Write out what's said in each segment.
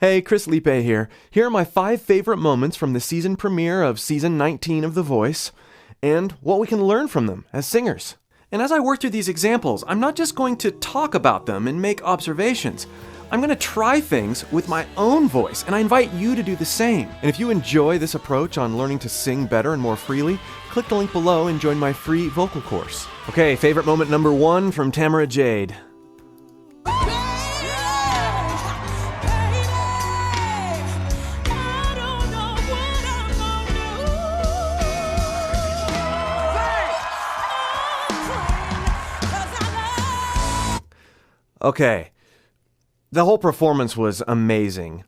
Hey, Chris Liepe here. Here are my 5 favorite moments from the season premiere of season 19 of The Voice, and what we can learn from them as singers. And as I work through these examples, I'm not just going to talk about them and make observations. I'm going to try things with my own voice, and I invite you to do the same. And if you enjoy this approach on learning to sing better and more freely, click the link below and join my free vocal course. Okay, favorite moment number 1 from Tamara Jade. Okay, the whole performance was amazing,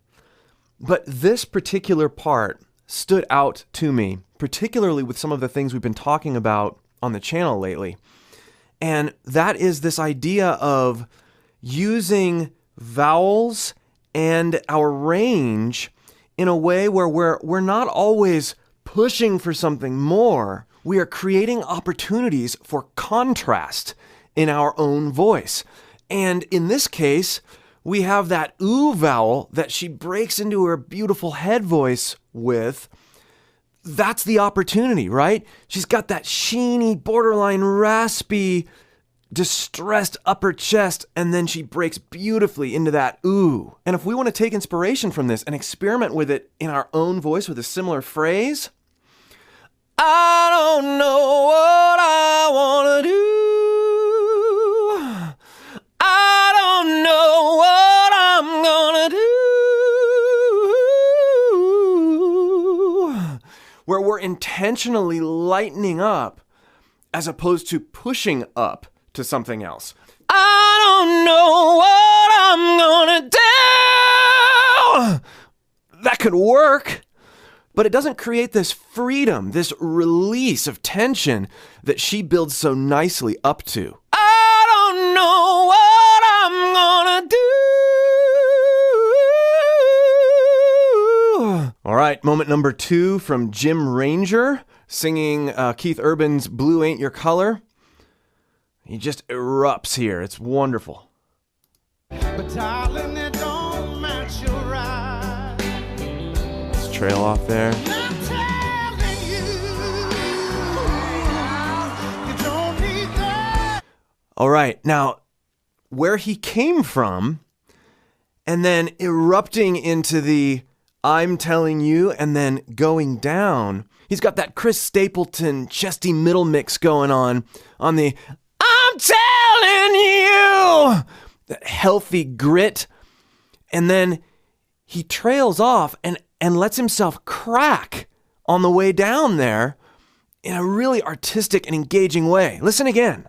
but this particular part stood out to me, particularly with some of the things we've been talking about on the channel lately. And that is this idea of using vowels and our range in a way where we're not always pushing for something more. We are creating opportunities for contrast in our own voice. And in this case, we have that ooh vowel that she breaks into her beautiful head voice with. That's the opportunity, right? She's got that sheeny, borderline raspy, distressed upper chest, and then she breaks beautifully into that ooh. And if we want to take inspiration from this and experiment with it in our own voice with a similar phrase, I don't know what I want to do. I don't know what I'm gonna do. Where we're intentionally lightening up as opposed to pushing up to something else. I don't know what I'm gonna do. That could work, but it doesn't create this freedom, this release of tension that she builds so nicely up to. I don't know what I'm gonna do. All right, moment number 2 from Jim Ranger, singing Keith Urban's Blue Ain't Your Color. He just erupts here. It's wonderful. But darling, it don't match your eyes. Let's trail off there. All right, now, where he came from, and then erupting into the I'm telling you, and then going down, he's got that Chris Stapleton chesty middle mix going on the I'm telling you, that healthy grit, and then he trails off and lets himself crack on the way down there in a really artistic and engaging way. Listen again.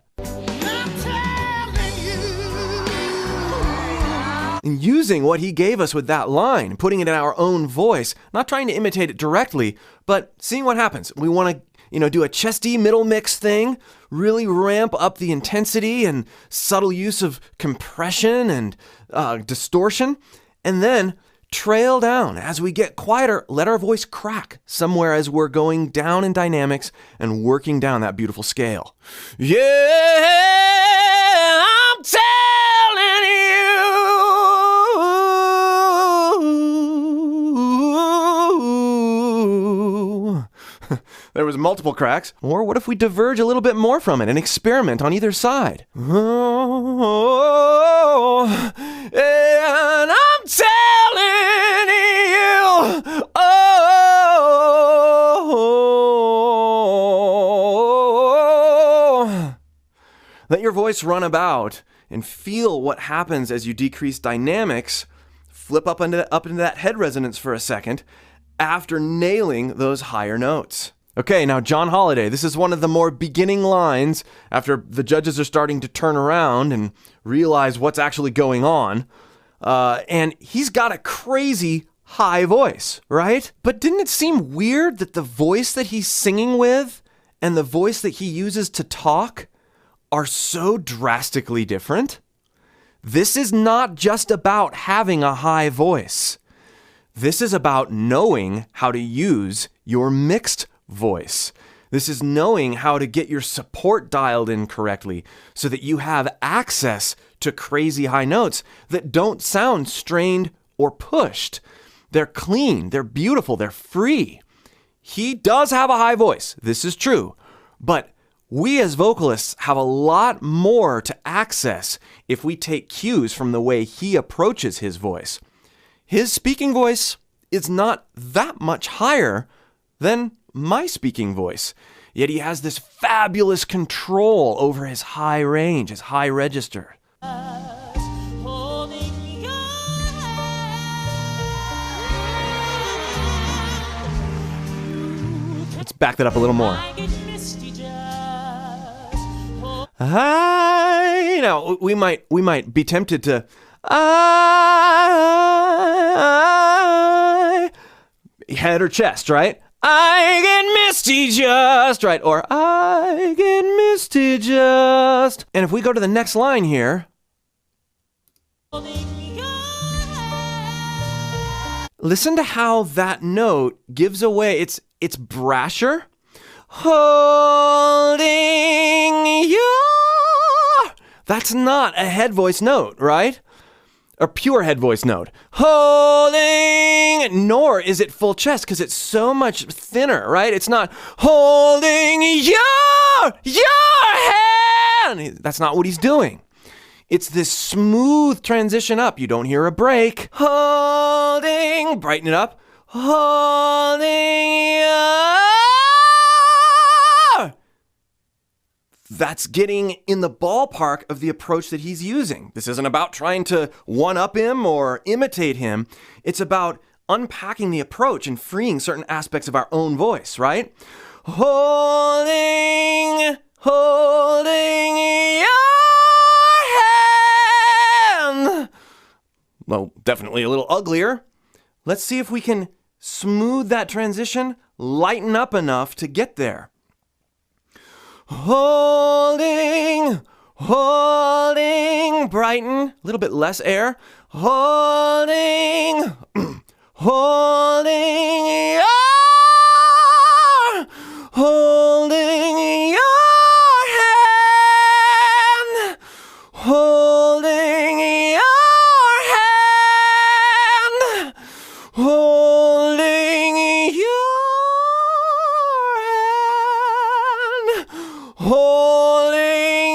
And using what he gave us with that line, putting it in our own voice, not trying to imitate it directly, but seeing what happens. We want to, do a chesty middle mix thing, really ramp up the intensity and subtle use of compression and distortion, and then trail down. As we get quieter, let our voice crack somewhere as we're going down in dynamics and working down that beautiful scale. Yeah, I'm telling you. There was multiple cracks. Or what if we diverge a little bit more from it and experiment on either side? Oh, and I'm telling you, oh, let your voice run about and feel what happens as you decrease dynamics. Flip up into that head resonance for a second after nailing those higher notes. Okay, now John Holiday. This is one of the more beginning lines after the judges are starting to turn around and realize what's actually going on. And he's got a crazy high voice, right? But didn't it seem weird that the voice that he's singing with and the voice that he uses to talk are so drastically different? This is not just about having a high voice. This is about knowing how to use your mixed voice. This is knowing how to get your support dialed in correctly so that you have access to crazy high notes that don't sound strained or pushed. They're clean, they're beautiful, they're free. He does have a high voice. This is true. But we as vocalists have a lot more to access if we take cues from the way he approaches his voice. His speaking voice is not that much higher than my speaking voice. Yet he has this fabulous control over his high range, his high register. Let's back that up a little more. Now we might be tempted to head or chest, right? I get misty just, right? Or I get misty just. And if we go to the next line here, listen to how that note gives away its brasher. Holding you. That's not a head voice note, right? A pure head voice note. Holding, nor is it full chest because it's so much thinner, right? It's not holding your hand. That's not what he's doing. It's this smooth transition up. You don't hear a break. Holding, brighten it up. Holding you. That's getting in the ballpark of the approach that he's using. This isn't about trying to one-up him or imitate him. It's about unpacking the approach and freeing certain aspects of our own voice, right? Holding your hand. Well, definitely a little uglier. Let's see if we can smooth that transition, lighten up enough to get there. Holding, brighten, a little bit less air. Holding your hand, holding your hand, holding your hand, holding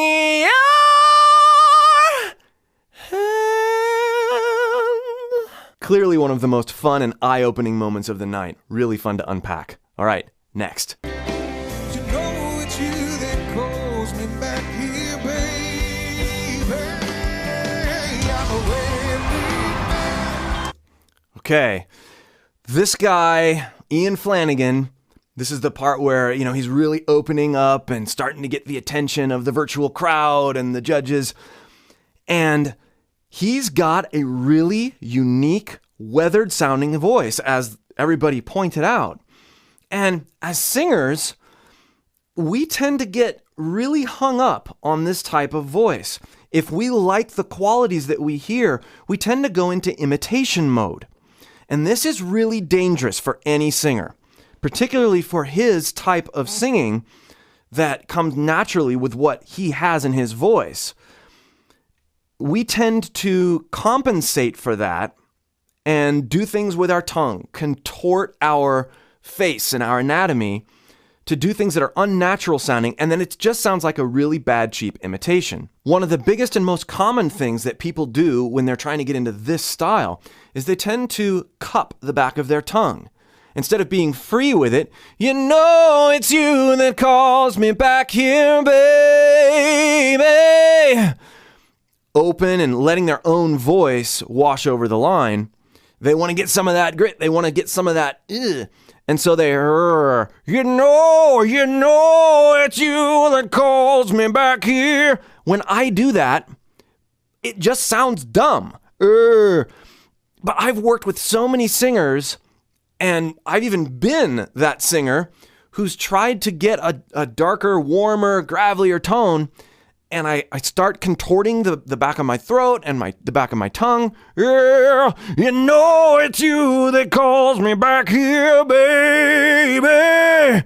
your hand. Clearly one of the most fun and eye-opening moments of the night. Really fun to unpack. All right, next. Okay, this guy, Ian Flanagan, this is the part where, he's really opening up and starting to get the attention of the virtual crowd and the judges. And he's got a really unique, weathered sounding voice, as everybody pointed out. And as singers, we tend to get really hung up on this type of voice. If we like the qualities that we hear, we tend to go into imitation mode. And this is really dangerous for any singer, particularly for his type of singing that comes naturally with what he has in his voice. We tend to compensate for that and do things with our tongue, contort our face and our anatomy to do things that are unnatural sounding, and then it just sounds like a really bad, cheap imitation. One of the biggest and most common things that people do when they're trying to get into this style is they tend to cup the back of their tongue. Instead of being free with it, it's you that calls me back here, baby. Open and letting their own voice wash over the line. They want to get some of that grit. They want to get some of that And so they, it's you that calls me back here. When I do that, it just sounds dumb. But I've worked with so many singers, and I've even been that singer who's tried to get a darker, warmer, gravelier tone, and I start contorting the back of my throat and the back of my tongue. It's you that calls me back here, baby.